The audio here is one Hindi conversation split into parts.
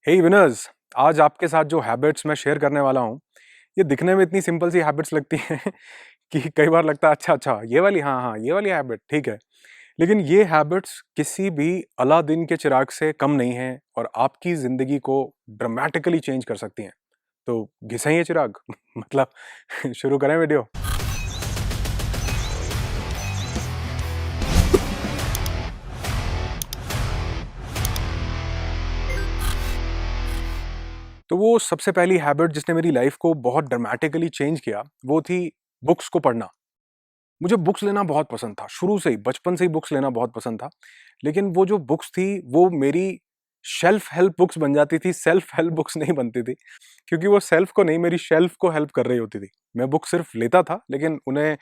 हे विनर्स, आज आपके साथ जो हैबिट्स मैं शेयर करने वाला हूँ, ये दिखने में इतनी सिंपल सी हैबिट्स लगती हैं कि कई बार लगता है अच्छा ये वाली, हाँ ये वाली हैबिट ठीक है। लेकिन ये हैबिट्स किसी भी अलादीन के चिराग से कम नहीं हैं और आपकी ज़िंदगी को ड्रामेटिकली चेंज कर सकती हैं। तो घिसें ये चिराग मतलब शुरू करें वीडियो। तो वो सबसे पहली हैबिट जिसने मेरी लाइफ को बहुत ड्रामेटिकली चेंज किया, वो थी बुक्स को पढ़ना। मुझे बुक्स लेना बहुत पसंद था, शुरू से ही, बचपन से ही बुक्स लेना बहुत पसंद था। लेकिन वो जो बुक्स थी, वो मेरी शेल्फ हेल्प बुक्स बन जाती थी, सेल्फ हेल्प बुक्स नहीं बनती थी। क्योंकि वो सेल्फ को नहीं, मेरी शेल्फ को हेल्प कर रही होती थी। मैं बुक सिर्फ लेता था, लेकिन उन्हें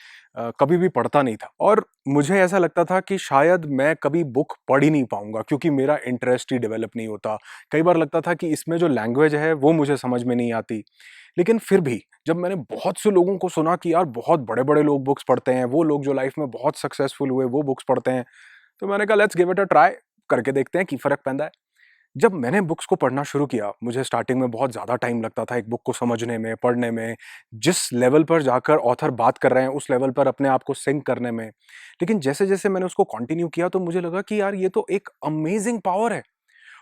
कभी भी पढ़ता नहीं था। और मुझे ऐसा लगता था कि शायद मैं कभी बुक पढ़ ही नहीं पाऊँगा, क्योंकि मेरा इंटरेस्ट ही डेवलप नहीं होता। कई बार लगता था कि इसमें जो लैंग्वेज है, वो मुझे समझ में नहीं आती। लेकिन फिर भी जब मैंने बहुत से लोगों को सुना कि यार बहुत बड़े-बड़े लोग बुक्स पढ़ते हैं, वो लोग जो लाइफ में बहुत सक्सेसफुल हुए वो बुक्स पढ़ते हैं, तो मैंने कहा let's give it a try, करके देखते हैं कि फ़र्क पैंदा है। जब मैंने बुक्स को पढ़ना शुरू किया, मुझे स्टार्टिंग में बहुत ज़्यादा टाइम लगता था एक बुक को समझने में, पढ़ने में, जिस लेवल पर जाकर ऑथर बात कर रहे हैं उस लेवल पर अपने आप को सिंक करने में। लेकिन जैसे-जैसे मैंने उसको कंटिन्यू किया तो मुझे लगा कि यार ये तो एक अमेजिंग पावर है।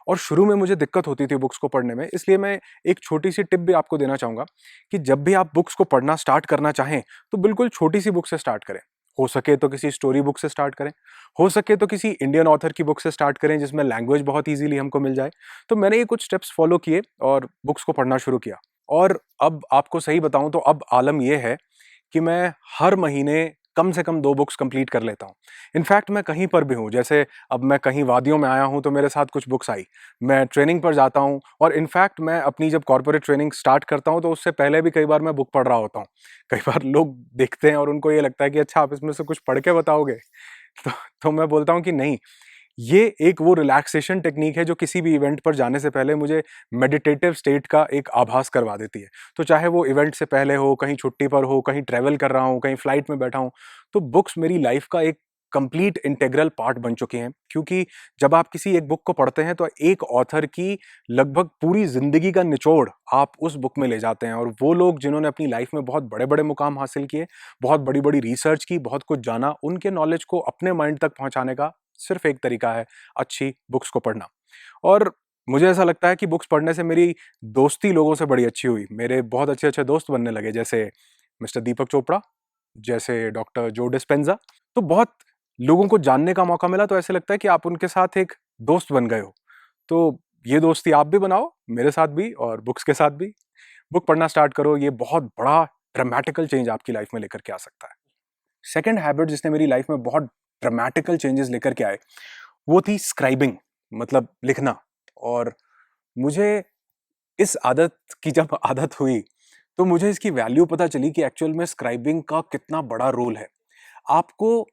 और शुरू में मुझे दिक्कत होती थी बुक्स को पढ़ने में, इसलिए मैं एक छोटी-सी टिप भी आपको देना चाहूँगा कि जब भी आप बुक्स को पढ़ना स्टार्ट करना चाहें, तो बिल्कुल छोटी-सी बुक से स्टार्ट करें। हो सके तो किसी स्टोरी बुक से स्टार्ट करें, हो सके तो किसी इंडियन ऑथर की बुक से स्टार्ट करें जिसमें लैंग्वेज बहुत ईज़िली हमको मिल जाए। तो मैंने ये कुछ स्टेप्स फॉलो किए और बुक्स को पढ़ना शुरू किया। और अब आपको सही बताऊँ तो अब आलम ये है कि मैं हर महीने कम से कम 2 बुक्स कंप्लीट कर लेता हूँ। इनफैक्ट मैं कहीं पर भी हूँ, जैसे अब मैं कहीं वादियों में आया हूँ तो मेरे साथ कुछ बुक्स आई। मैं ट्रेनिंग पर जाता हूँ और इनफैक्ट मैं अपनी जब कॉर्पोरेट ट्रेनिंग स्टार्ट करता हूँ तो उससे पहले भी कई बार मैं बुक पढ़ रहा होता हूँ। कई बार लोग देखते हैं और उनको ये लगता है कि अच्छा आप इसमें से कुछ पढ़ के बताओगे? तो तो मैं बोलता हूँ कि नहीं, ये एक वो रिलैक्सेशन टेक्नीक है जो किसी भी इवेंट पर जाने से पहले मुझे मेडिटेटिव स्टेट का एक आभास करवा देती है। तो चाहे वो इवेंट से पहले हो, कहीं छुट्टी पर हो, कहीं ट्रैवल कर रहा हूँ, कहीं फ्लाइट में बैठा हूँ, तो बुक्स मेरी लाइफ का एक कंप्लीट इंटीग्रल पार्ट बन चुकी हैं। क्योंकि जब आप किसी एक बुक को पढ़ते हैं तो एक ऑथर की लगभग पूरी ज़िंदगी का निचोड़ आप उस बुक में ले जाते हैं, और वो लोग जिन्होंने अपनी लाइफ में बहुत बड़े-बड़े मुकाम हासिल किए, बहुत बड़ी-बड़ी रिसर्च की, बहुत कुछ जाना, उनके नॉलेज को अपने माइंड तक पहुँचाने का सिर्फ एक तरीका है, अच्छी बुक्स को पढ़ना। और मुझे ऐसा लगता है कि बुक्स पढ़ने से मेरी दोस्ती लोगों से बड़ी अच्छी हुई। मेरे बहुत अच्छे-अच्छे दोस्त बनने लगे, जैसे मिस्टर दीपक चोपड़ा, जैसे डॉक्टर जो डिस्पेंज़ा। तो बहुत लोगों को जानने का मौका मिला, तो ऐसे लगता है कि आप उनके साथ एक दोस्त बन गए हो। तो ये दोस्ती आप भी बनाओ, मेरे साथ भी और बुक्स के साथ भी। बुक पढ़ना स्टार्ट करो, ये बहुत बड़ा ड्रामेटिकल चेंज आपकी लाइफ में लेकर के आ सकता है। सेकंड हैबिट जिसने मेरी लाइफ में बहुत ड्रामेटिकल चेंजेस लेकर के आए, वो थी स्क्राइबिंग, मतलब लिखना। और मुझे इस आदत की जब आदत हुई, तो मुझे इसकी वैल्यू पता चली कि एक्चुअल में स्क्राइबिंग का कितना बड़ा रोल है। आपको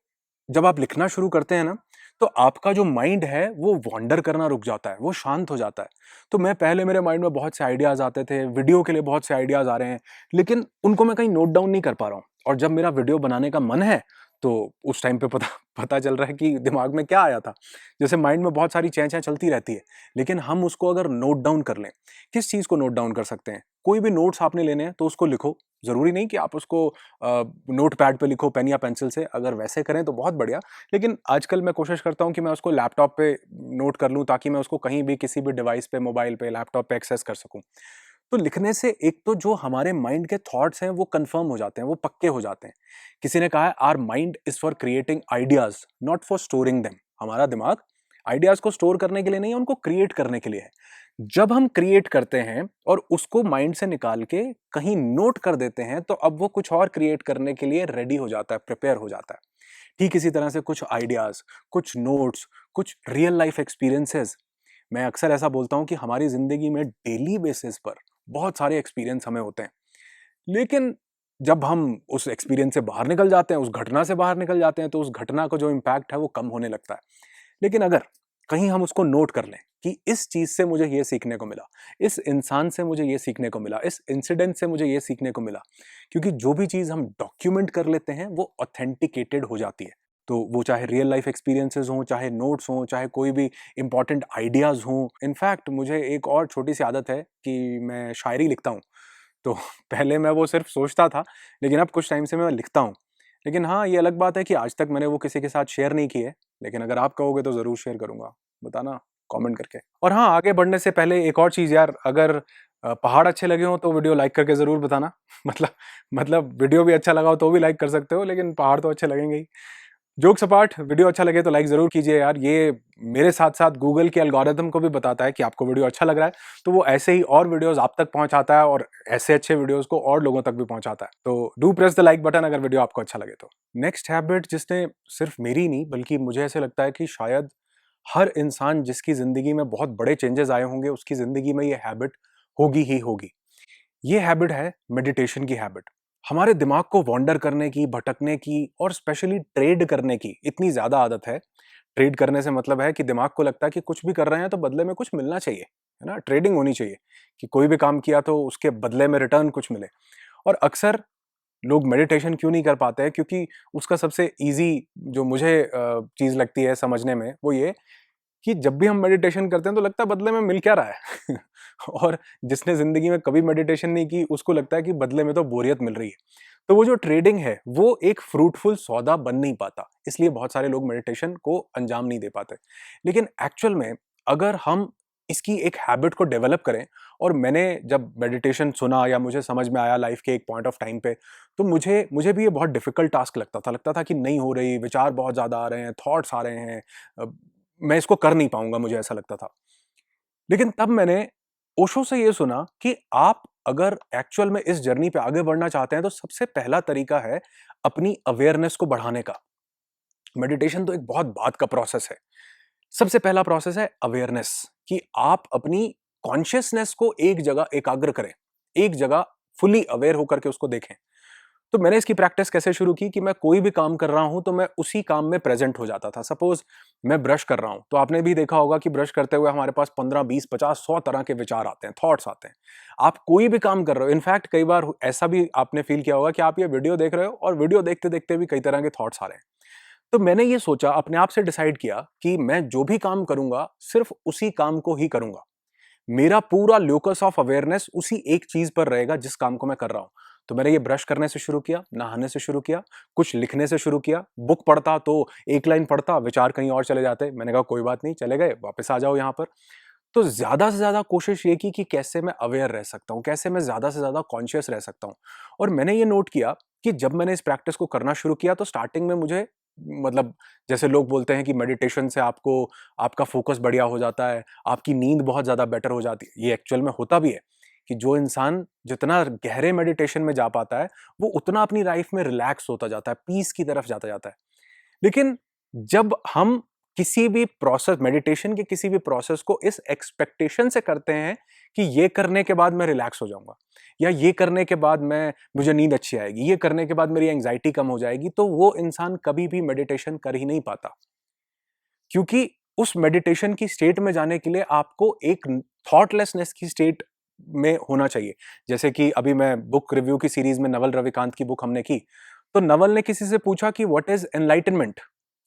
जब आप लिखना शुरू करते हैं ना, तो आपका जो माइंड है वो वॉन्डर करना रुक जाता है, वो शांत हो जाता है। तो मैं पहले मेरे माइंड में बहुत से आइडियाज़ आते थे, वीडियो के लिए बहुत से आइडियाज़ आ रहे हैं, लेकिन उनको मैं कहीं नोट डाउन नहीं कर पा रहा हूँ। और जब मेरा वीडियो बनाने का मन है, तो उस टाइम पे पता पता चल रहा है कि दिमाग में क्या आया था। जैसे माइंड में बहुत सारी चें-चें चलती रहती है, लेकिन हम उसको अगर नोट डाउन कर लें, किस चीज़ को नोट डाउन कर सकते हैं? कोई भी नोट्स आपने लेने हैं तो उसको लिखो। ज़रूरी नहीं कि आप उसको नोटपैड पे लिखो पेन या पेंसिल से, अगर वैसे करें तो बहुत बढ़िया। लेकिन आजकल मैं कोशिश करता हूँ कि मैं उसको लैपटॉप पे नोट कर लूँ, ताकि मैं उसको कहीं भी किसी भी डिवाइस पे, मोबाइल पे, लैपटॉप पे एक्सेस कर सकूँ। तो लिखने से एक तो जो हमारे माइंड के थॉट्स हैं वो कंफर्म हो जाते हैं, वो पक्के हो जाते हैं। किसी ने कहा है our mind is for creating ideas, not for storing them. हमारा दिमाग आइडियाज को स्टोर करने के लिए नहीं है, उनको क्रिएट करने के लिए है। जब हम क्रिएट करते हैं और उसको माइंड से निकाल के कहीं नोट कर देते हैं, तो अब वो कुछ और क्रिएट करने के लिए रेडी हो जाता है, प्रिपेयर हो जाता है। ठीक इसी तरह से कुछ आइडियाज, कुछ नोट्स, कुछ रियल लाइफ एक्सपीरियंसेस, मैं अक्सर ऐसा बोलता हूं कि हमारी जिंदगी में डेली बेसिस पर बहुत सारे एक्सपीरियंस हमें होते हैं। लेकिन जब हम उस एक्सपीरियंस से बाहर निकल जाते हैं, उस घटना से बाहर निकल जाते हैं, तो उस घटना का जो इम्पैक्ट है वो कम होने लगता है। लेकिन अगर कहीं हम उसको नोट कर लें कि इस चीज से मुझे ये सीखने को मिला, इस इंसान से मुझे ये सीखने को मिला, इस इंसिडेंट से मुझे ये सीखने को मिला, क्योंकि जो भी चीज हम डॉक्यूमेंट कर लेते हैं वो ऑथेंटिकेटेड हो जाती है। तो वो चाहे रियल लाइफ एक्सपीरियंसेस हों, चाहे नोट्स हों, चाहे कोई भी इंपॉर्टेंट आइडियाज़ हों। इनफैक्ट मुझे एक और छोटी सी आदत है कि मैं शायरी लिखता हूँ। तो पहले मैं वो सिर्फ सोचता था, लेकिन अब कुछ टाइम से मैं लिखता हूँ। लेकिन हाँ, ये अलग बात है कि आज तक मैंने वो किसी के साथ शेयर नहीं की है, लेकिन अगर आप कहोगे तो ज़रूर शेयर करूँगा। बताना कमेंट करके। और हाँ, आगे बढ़ने से पहले एक और चीज़ यार, अगर पहाड़ अच्छे लगे हों तो वीडियो लाइक करके ज़रूर बताना। मतलब वीडियो भी अच्छा लगा हो तो भी लाइक कर सकते हो, लेकिन पहाड़ तो अच्छे लगेंगे ही। जोक्स अपार्ट, वीडियो अच्छा लगे तो लाइक ज़रूर कीजिए यार। ये मेरे साथ-साथ गूगल के एल्गोरिदम को भी बताता है कि आपको वीडियो अच्छा लग रहा है, तो वो ऐसे ही और वीडियोज़ आप तक पहुँचाता है और ऐसे अच्छे वीडियोज़ को और लोगों तक भी पहुँचाता है। तो do press the like button अगर वीडियो आपको अच्छा लगे तो। नेक्स्ट हैबिट जिसने सिर्फ मेरी नहीं, बल्कि मुझे ऐसे लगता है कि शायद हर इंसान जिसकी ज़िंदगी में बहुत बड़े चेंजेस आए होंगे, उसकी ज़िंदगी में ये हैबिट होगी ही होगी। ये हैबिट है मेडिटेशन की हैबिट। हमारे दिमाग को वॉन्डर करने की, भटकने की और स्पेशली ट्रेड करने की इतनी ज़्यादा आदत है। ट्रेड करने से मतलब है कि दिमाग को लगता है कि कुछ भी कर रहे हैं तो बदले में कुछ मिलना चाहिए, है ना? ट्रेडिंग होनी चाहिए कि कोई भी काम किया तो उसके बदले में रिटर्न कुछ मिले। और अक्सर लोग मेडिटेशन क्यों नहीं कर पाते हैं? क्योंकि उसका सबसे ईज़ी जो मुझे चीज़ लगती है समझने में, वो ये कि जब भी हम मेडिटेशन करते हैं तो लगता है बदले में मिल क्या रहा है। और जिसने जिंदगी में कभी मेडिटेशन नहीं की उसको लगता है कि बदले में तो बोरियत मिल रही है। तो वो जो ट्रेडिंग है वो एक फ्रूटफुल सौदा बन नहीं पाता, इसलिए बहुत सारे लोग मेडिटेशन को अंजाम नहीं दे पाते। लेकिन एक्चुअल में अगर हम इसकी एक हैबिट को डेवलप करें, और मैंने जब मेडिटेशन सुना या मुझे समझ में आया लाइफ के एक पॉइंट ऑफ टाइम पे, तो मुझे मुझे भी ये बहुत डिफिकल्ट टास्क लगता था कि नहीं हो रही, विचार बहुत ज़्यादा आ रहे हैं, थॉट्स आ रहे हैं, मैं इसको कर नहीं पाऊंगा, मुझे ऐसा लगता था। लेकिन तब मैंने ओशो से ये सुना कि आप अगर एक्चुअल में इस जर्नी पे आगे बढ़ना चाहते हैं तो सबसे पहला तरीका है अपनी अवेयरनेस को बढ़ाने का। मेडिटेशन तो एक बहुत बात का प्रोसेस है। सबसे पहला प्रोसेस है अवेयरनेस, कि आप अपनी कॉन्शियसनेस को एक जगह एकाग्र करें, एक जगह फुली अवेयर होकर के उसको देखें। तो मैंने इसकी प्रैक्टिस कैसे शुरू की कि मैं कोई भी काम कर रहा हूं तो मैं उसी काम में प्रेजेंट हो जाता था। सपोज मैं ब्रश कर रहा हूं तो आपने भी देखा होगा कि ब्रश करते हुए हमारे पास 15 20 50 100 तरह के विचार आते हैं, थॉट्स आते हैं। आप कोई भी काम कर रहे हो, इनफैक्ट कई बार ऐसा भी आपने फील किया होगा कि आप ये वीडियो देख रहे हो और वीडियो देखते देखते भी कई तरह के थॉट्स आ रहे हैं। तो मैंने ये सोचा, अपने आप से डिसाइड किया कि मैं जो भी काम करूंगा सिर्फ उसी काम को ही करूंगा। मेरा पूरा लोकस ऑफ अवेयरनेस उसी एक चीज पर रहेगा जिस काम को मैं कर रहा हूं। तो मैंने ये ब्रश करने से शुरू किया, नहाने से शुरू किया, कुछ लिखने से शुरू किया। बुक पढ़ता तो एक लाइन पढ़ता, विचार कहीं और चले जाते, मैंने कहा कोई बात नहीं, चले गए, वापस आ जाओ यहां पर। तो ज्यादा से ज्यादा कोशिश ये की कि कैसे मैं अवेयर रह सकता हूं, कैसे मैं ज्यादा से ज्यादा कॉन्शियस रह सकता हूं। और मैंने ये नोट किया कि जब मैंने इस प्रैक्टिस को करना शुरू किया तो स्टार्टिंग में मुझे, मतलब जैसे लोग बोलते हैं कि मेडिटेशन से आपको आपका फोकस बढ़िया हो जाता है, आपकी नींद बहुत ज्यादा बेटर हो जाती है। ये एक्चुअल में होता भी है कि जो इंसान जितना गहरे मेडिटेशन में जा पाता है वो उतना अपनी लाइफ में रिलैक्स होता जाता है, पीस की तरफ जाता जाता है। लेकिन जब हम किसी भी प्रोसेस, मेडिटेशन के किसी भी प्रोसेस को इस एक्सपेक्टेशन से करते हैं कि ये करने के बाद मैं रिलैक्स हो जाऊंगा, या ये करने के बाद मैं मुझे नींद अच्छी आएगी, ये करने के बाद मेरी एंजाइटी कम हो जाएगी, तो वो इंसान कभी भी मेडिटेशन कर ही नहीं पाता। क्योंकि उस मेडिटेशन की स्टेट में जाने के लिए आपको एक थॉटलेसनेस की स्टेट में होना चाहिए। जैसे कि अभी मैं बुक रिव्यू की सीरीज में नवल रविकांत की बुक हमने की, तो नवल ने किसी से पूछा कि व्हाट इज एनलाइटनमेंट।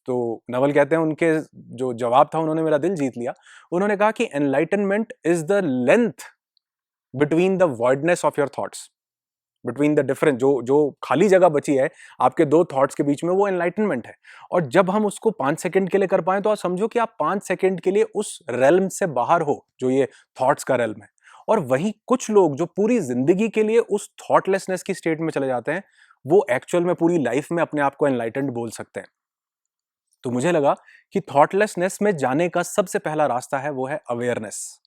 तो नवल कहते हैं, उनके जो जवाब था उन्होंने मेरा दिल जीत लिया। उन्होंने कहा कि enlightenment is the length between the voidness of your thoughts, between the difference, जो जो खाली जगह बची है आपके दो थॉट्स के बीच में, वो एनलाइटनमेंट है। और जब हम उसको 5 सेकंड के लिए कर पाए तो आप समझो कि आप 5 सेकंड के लिए उस रेल्म से बाहर हो जो ये थॉट्स का रेल्म है। और वहीं कुछ लोग जो पूरी जिंदगी के लिए उस थॉटलेसनेस की स्टेट में चले जाते हैं, वो एक्चुअल में पूरी लाइफ में अपने आप को एनलाइटेंड बोल सकते हैं। तो मुझे लगा कि थॉटलेसनेस में जाने का सबसे पहला रास्ता है वो है अवेयरनेस।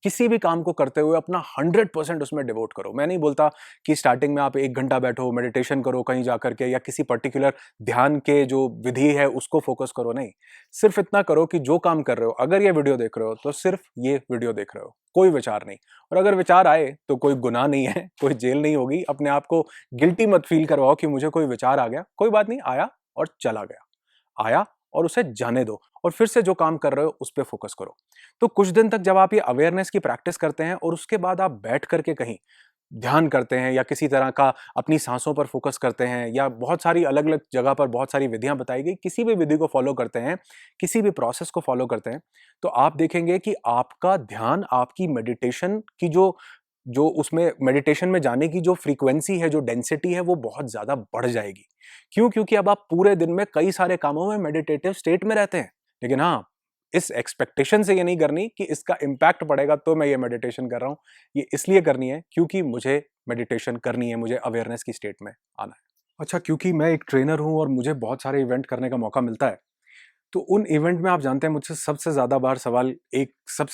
किसी भी काम को करते हुए अपना 100% उसमें डिवोट करो। मैं नहीं बोलता कि स्टार्टिंग में आप 1 घंटा बैठो, मेडिटेशन करो कहीं जाकर के, या किसी पर्टिकुलर ध्यान के जो विधि है उसको फोकस करो, नहीं। सिर्फ इतना करो कि जो काम कर रहे हो, अगर ये वीडियो देख रहे हो तो सिर्फ ये वीडियो देख रहे हो, कोई विचार नहीं। और अगर विचार आए तो कोई गुनाह नहीं है, कोई जेल नहीं होगी। अपने आप को गिल्टी मत फील करवाओ कि मुझे कोई विचार आ गया, कोई बात नहीं, आया और चला गया। आया और उसे जाने दो, और फिर से जो काम कर रहे हो उस पर फोकस करो। तो कुछ दिन तक जब आप ये अवेयरनेस की प्रैक्टिस करते हैं और उसके बाद आप बैठ करके कहीं ध्यान करते हैं या किसी तरह का अपनी सांसों पर फोकस करते हैं या बहुत सारी अलग-अलग जगह पर बहुत सारी विधियाँ बताई गई, किसी भी विधि को फॉलो करते हैं, किसी भी प्रोसेस को फॉलो करते हैं, तो आप देखेंगे कि आपका ध्यान, आपकी मेडिटेशन की जो जो उसमें मेडिटेशन में जाने की जो फ्रीक्वेंसी है, जो डेंसिटी है, वो बहुत ज़्यादा बढ़ जाएगी। क्यों? क्योंकि अब आप पूरे दिन में कई सारे कामों में मेडिटेटिव स्टेट में रहते हैं। लेकिन हाँ, इस एक्सपेक्टेशन से ये नहीं करनी कि इसका इम्पैक्ट पड़ेगा तो मैं ये मेडिटेशन कर रहा हूँ। ये इसलिए करनी है क्योंकि मुझे मेडिटेशन करनी है, मुझे अवेयरनेस की स्टेट में आना है। अच्छा, क्योंकि मैं एक ट्रेनर हूँ और मुझे बहुत सारे इवेंट करने का मौका मिलता है, तो उन इवेंट में आप जानते हैं मुझसे सबसे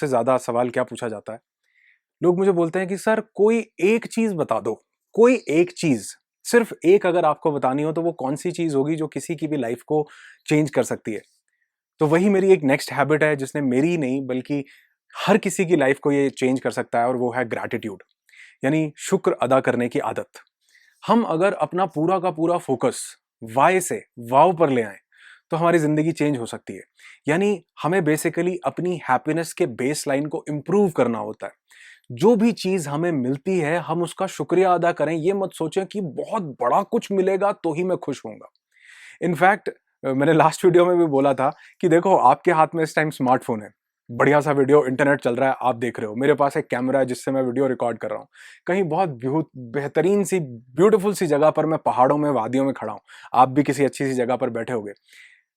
ज़्यादा सवाल क्या पूछा जाता है? लोग मुझे बोलते हैं कि सर कोई एक चीज़ बता दो, कोई एक चीज़, सिर्फ़ एक अगर आपको बतानी हो तो वो कौन-सी चीज़ होगी जो किसी की भी लाइफ़ को चेंज कर सकती है? तो वही मेरी एक नेक्स्ट हैबिट है जिसने मेरी ही नहीं बल्कि हर किसी की लाइफ़ को ये चेंज कर सकता है और वो है ग्रैटिट्यूड, यानी शुक्र अदा करने की आदत। हम अगर अपना पूरा का पूरा फोकस वाय से वाव पर ले आएं तो हमारी जिंदगी चेंज हो सकती है। यानी हमें बेसिकली अपनी हैप्पीनेस के बेस लाइन को इम्प्रूव करना होता है। जो भी चीज हमें मिलती है हम उसका शुक्रिया अदा करें। ये मत सोचें कि बहुत बड़ा कुछ मिलेगा तो ही मैं खुश होऊंगा। इनफैक्ट मैंने लास्ट वीडियो में भी बोला था कि देखो आपके हाथ में इस टाइम स्मार्टफोन है, बढ़िया सा वीडियो इंटरनेट चल रहा है, आप देख रहे हो, मेरे पास एक कैमरा है जिससे मैं वीडियो रिकॉर्ड कर रहा हूँ, कहीं बहुत बेहतरीन सी ब्यूटीफुल सी जगह पर मैं पहाड़ों में वादियों में खड़ा हूँ, आप भी किसी अच्छी सी जगह पर बैठे होगे,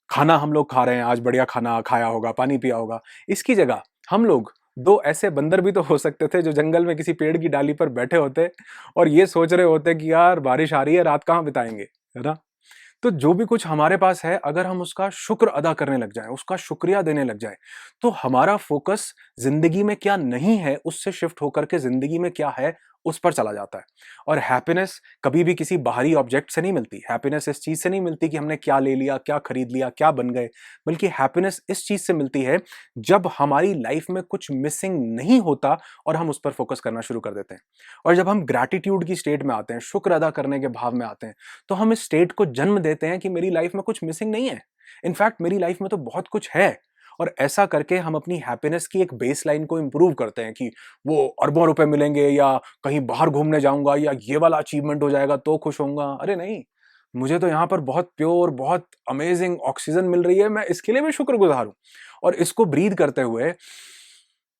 खाना हम लोग खा रहे हैं, आज बढ़िया खाना खाया होगा, पानी पिया होगा। इसकी जगह हम लोग दो ऐसे बंदर भी तो हो सकते थे जो जंगल में किसी पेड़ की डाली पर बैठे होते और ये सोच रहे होते कि यार बारिश आ रही है, रात कहाँ बिताएंगे, है ना। तो जो भी कुछ हमारे पास है अगर हम उसका शुक्र अदा करने लग जाएं, उसका शुक्रिया देने लग जाएं, तो हमारा फोकस जिंदगी में क्या नहीं है उससे शिफ्ट होकर के जिंदगी में क्या है उस पर चला जाता है। और हैप्पीनेस कभी भी किसी बाहरी ऑब्जेक्ट से नहीं मिलती। हैप्पीनेस इस चीज से नहीं मिलती कि हमने क्या ले लिया, क्या खरीद लिया, क्या बन गए, बल्कि हैप्पीनेस इस चीज से मिलती है जब हमारी लाइफ में कुछ मिसिंग नहीं होता और हम उस पर फोकस करना शुरू कर देते हैं। और जब हम ग्रैटिट्यूड की स्टेट में आते हैं, शुक्र अदा करने के भाव में आते हैं, तो हम इस स्टेट को जन्म देते हैं कि मेरी लाइफ में कुछ मिसिंग नहीं है। इनफैक्ट मेरी लाइफ में तो बहुत कुछ है। और ऐसा करके हम अपनी हैप्पीनेस की एक बेस लाइन को इंप्रूव करते हैं कि वो अरबों रुपए मिलेंगे या कहीं बाहर घूमने जाऊंगा या ये वाला अचीवमेंट हो जाएगा तो खुश होऊंगा। अरे नहीं, मुझे तो यहाँ पर बहुत प्योर, बहुत अमेजिंग ऑक्सीजन मिल रही है, मैं इसके लिए भी शुक्रगुजार हूँ। और इसको ब्रीद करते हुए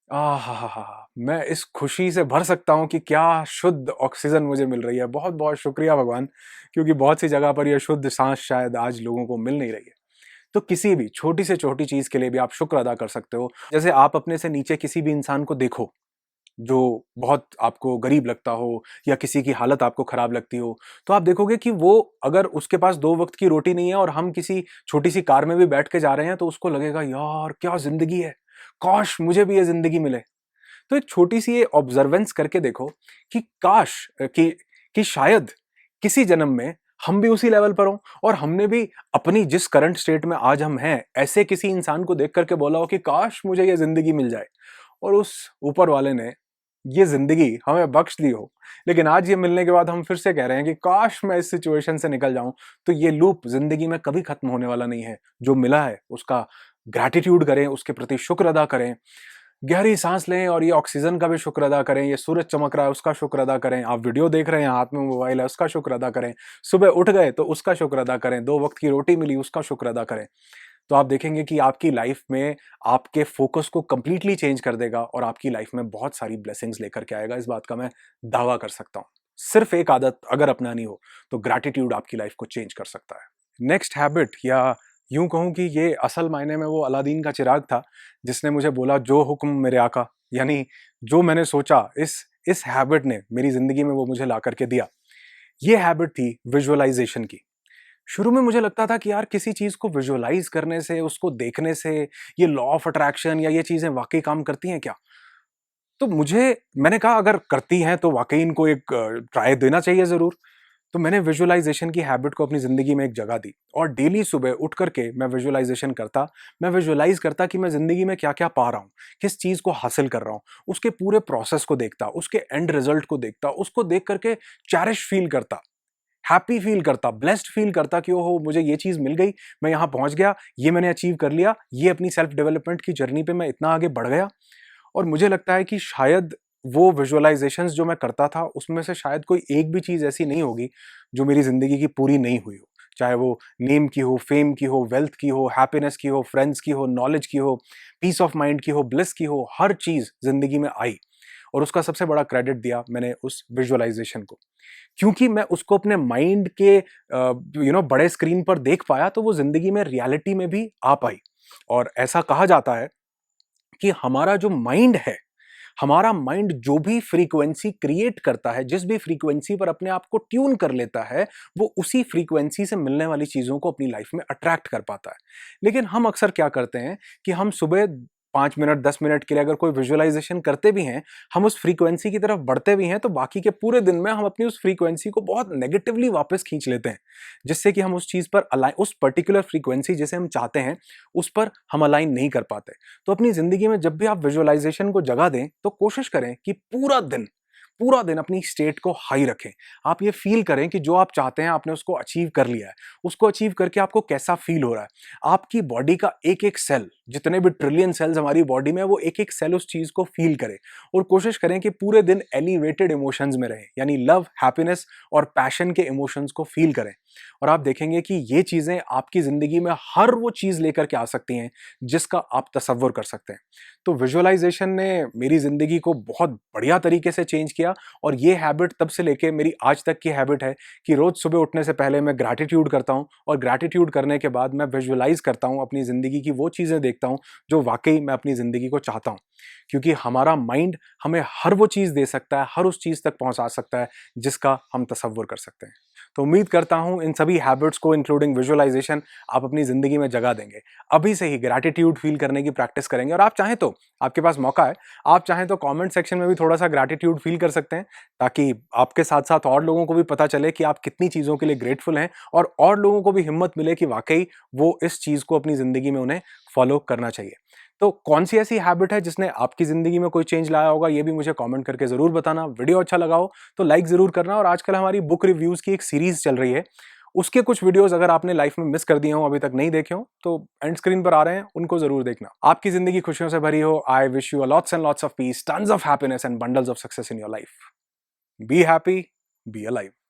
आहाहाहा! मैं इस खुशी से भर सकता हूँ कि क्या शुद्ध ऑक्सीजन मुझे मिल रही है। बहुत-बहुत शुक्रिया भगवान, क्योंकि बहुत सी जगह पर ये शुद्ध साँस शायद आज लोगों को मिल नहीं रही है। तो किसी भी छोटी से छोटी चीज़ के लिए भी आप शुक्र अदा कर सकते हो। जैसे आप अपने से नीचे किसी भी इंसान को देखो, जो बहुत आपको गरीब लगता हो या किसी की हालत आपको खराब लगती हो, तो आप देखोगे कि वो अगर उसके पास 2 वक़्त की रोटी नहीं है और हम किसी छोटी-सी कार में भी बैठ के जा रहे हैं, तो उसको लगेगा यार क्या ज़िंदगी है! काश मुझे भी ये ज़िंदगी मिले। तो एक छोटी-सी ये ऑब्जर्वेंस करके देखो कि काश कि शायद किसी जन्म में हम भी उसी लेवल पर हों और हमने भी अपनी जिस करंट स्टेट में आज हम हैं, ऐसे किसी इंसान को देख कर के बोला हो कि काश मुझे ये ज़िंदगी मिल जाए और उस ऊपर वाले ने ये ज़िंदगी हमें बख्श दी हो। लेकिन आज ये मिलने के बाद हम फिर से कह रहे हैं कि काश मैं इस सिचुएशन से निकल जाऊँ, तो ये लूप ज़िंदगी में कभी खत्म होने वाला नहीं है। जो मिला है उसका ग्रैटिट्यूड करें, उसके प्रति शुक्र अदा करें, गहरी सांस लें और ये ऑक्सीजन का भी शुक्र अदा करें, ये सूरज चमक रहा है उसका शुक्र अदा करें, आप वीडियो देख रहे हैं हाथ में मोबाइल है उसका शुक्र अदा करें, सुबह उठ गए तो उसका शुक्र अदा करें, 2 वक्त की रोटी मिली उसका शुक्र अदा करें। तो आप देखेंगे कि आपकी लाइफ में आपके फोकस को कंप्लीटली चेंज कर देगा और आपकी लाइफ में बहुत सारी ब्लेसिंग्स लेकर के आएगा। इस बात का मैं दावा कर सकता हूँ। सिर्फ एक आदत अगर अपनानी हो तो ग्रैटिट्यूड आपकी लाइफ को चेंज कर सकता है। नेक्स्ट हैबिट, या यूं कहूं कि ये असल मायने में वो अलादीन का चिराग था जिसने मुझे बोला जो हुक्म मेरे आका, यानी जो मैंने सोचा इस हैबिट ने मेरी जिंदगी में वो मुझे ला करके दिया। ये हैबिट थी विजुअलाइजेशन की। शुरू में मुझे लगता था कि यार किसी चीज को विजुअलाइज करने से, उसको देखने से ये लॉ ऑफ अट्रैक्शन या ये चीजें वाकई काम करती हैं क्या। तो मैंने कहा अगर करती हैं तो वाकई इनको एक ट्राई देना चाहिए जरूर। तो मैंने विजुअलाइजेशन की हैबिट को अपनी ज़िंदगी में एक जगह दी और डेली सुबह उठ करके मैं विजुअलाइजेशन करता। मैं विजुअलाइज करता कि मैं ज़िंदगी में क्या-क्या पा रहा हूँ, किस चीज़ को हासिल कर रहा हूँ, उसके पूरे प्रोसेस को देखता, उसके एंड रिजल्ट को देखता, उसको देख करके चेरिश फील करता, हैप्पी फील करता, ब्लेस्ड फील करता कि ओहो मुझे ये चीज़ मिल गई, मैं यहाँ पहुँच गया, ये मैंने अचीव कर लिया, ये अपनी सेल्फ डेवलपमेंट की जर्नी पे मैं इतना आगे बढ़ गया। और मुझे लगता है कि शायद वो विजुअलाइज़ेशंस जो मैं करता था, उसमें से शायद कोई एक भी चीज़ ऐसी नहीं होगी, जो मेरी ज़िंदगी की पूरी नहीं हुई हो। चाहे वो नेम की हो, फेम की हो, वेल्थ की हो, हैप्पीनेस की हो, फ्रेंड्स की हो, नॉलेज की हो, पीस ऑफ माइंड की हो, ब्लिस की हो, हर चीज़ ज़िंदगी में आई और उसका सबसे बड़ा क्रेडिट दिया मैंने उस विजुअलाइज़ेशन को। क्योंकि मैं उसको अपने माइंड के बड़े स्क्रीन पर देख पाया, तो वो ज़िंदगी में रियलिटी में भी आ पाई। और ऐसा कहा जाता है कि हमारा जो माइंड है, हमारा माइंड जो भी फ्रीक्वेंसी क्रिएट करता है, जिस भी फ्रीक्वेंसी पर अपने आप को ट्यून कर लेता है, वो उसी फ्रीक्वेंसी से मिलने वाली चीज़ों को अपनी लाइफ में अट्रैक्ट कर पाता है। लेकिन हम अक्सर क्या करते हैं कि हम सुबह 5 मिनट, 10 मिनट के लिए अगर कोई विजुअलाइज़ेशन करते भी हैं, हम उस फ्रीक्वेंसी की तरफ बढ़ते भी हैं, तो बाकी के पूरे दिन में हम अपनी उस फ्रीक्वेंसी को बहुत नेगेटिवली वापस खींच लेते हैं। जिससे कि हम उस चीज़ पर उस पर्टिकुलर फ्रीक्वेंसी जिसे हम चाहते हैं, उस पर हम अलाइन नहीं कर पाते। तो अपनी ज़िंदगी में जब भी आप विजुअलाइज़ेशन को जगह दें, तो कोशिश करें कि पूरा दिन अपनी स्टेट को हाई रखें। आप ये फ़ील करें कि जो आप चाहते हैं आपने उसको अचीव कर लिया है। उसको अचीव करके आपको कैसा फ़ील हो रहा है? आपकी बॉडी का एक-एक सेल, जितने भी ट्रिलियन सेल्स हमारी बॉडी में है, वो एक-एक सेल उस चीज़ को फ़ील करे और कोशिश करें कि पूरे दिन एलिवेटेड इमोशंस में रहें, यानी लव, हैप्पीनेस और पैशन के इमोशंस को फ़ील करें। और आप देखेंगे कि ये चीज़ें आपकी ज़िंदगी में हर वो चीज़ लेकर के आ सकती हैं, जिसका आप तसव्वुर कर सकते हैं। तो विजुअलाइज़ेशन ने मेरी ज़िंदगी को बहुत बढ़िया तरीके से चेंज किया और ये हैबिट तब से लेके मेरी आज तक की हैबिट है कि रोज़ सुबह उठने से पहले मैं ग्रैटिट्यूड करता हूँ और ग्रैटिट्यूड करने के बाद मैं विजुअलाइज़ करता हूँ, अपनी ज़िंदगी की वो चीज़ें देखता हूँ, जो वाक़ई मैं अपनी ज़िंदगी को चाहता हूँ। क्योंकि हमारा माइंड हमें हर वो चीज़ दे सकता है, हर उस चीज़ तक पहुँचा सकता है, जिसका हम तसव्वुर कर सकते हैं। तो उम्मीद करता हूँ इन सभी हैबिट्स को इंक्लूडिंग विजुअलाइज़ेशन आप अपनी ज़िंदगी में जगह देंगे। अभी से ही ग्रैटिट्यूड फ़ील करने की प्रैक्टिस करेंगे और आप चाहें तो, आपके पास मौका है, आप चाहें तो कमेंट सेक्शन में भी थोड़ा-सा ग्रैटिट्यूड फ़ील कर सकते हैं, ताकि आपके साथ-साथ और लोगों को भी पता चले कि आप कितनी चीज़ों के लिए ग्रेटफुल हैं और लोगों को भी हिम्मत मिले कि वाक़ई वो इस चीज़ को अपनी ज़िंदगी में उन्हें फ़ॉलो करना चाहिए। तो कौन-सी ऐसी हैबिट है जिसने आपकी ज़िंदगी में कोई चेंज लाया होगा, ये भी मुझे कमेंट करके ज़रूर बताना। वीडियो अच्छा लगा हो तो लाइक ज़रूर करना और आजकल हमारी बुक रिव्यूज़ की एक सीरीज़ चल रही है, उसके कुछ वीडियोज़ अगर आपने लाइफ़ में मिस कर दिए हों, अभी तक नहीं देखे हों, तो एंड स्क्रीन पर आ रहे हैं, उनको ज़रूर देखना। आपकी ज़िंदगी खुशियों से भरी हो। I wish you a lots and lots of peace, tons of happiness and bundles of success in your life. Be happy, be alive.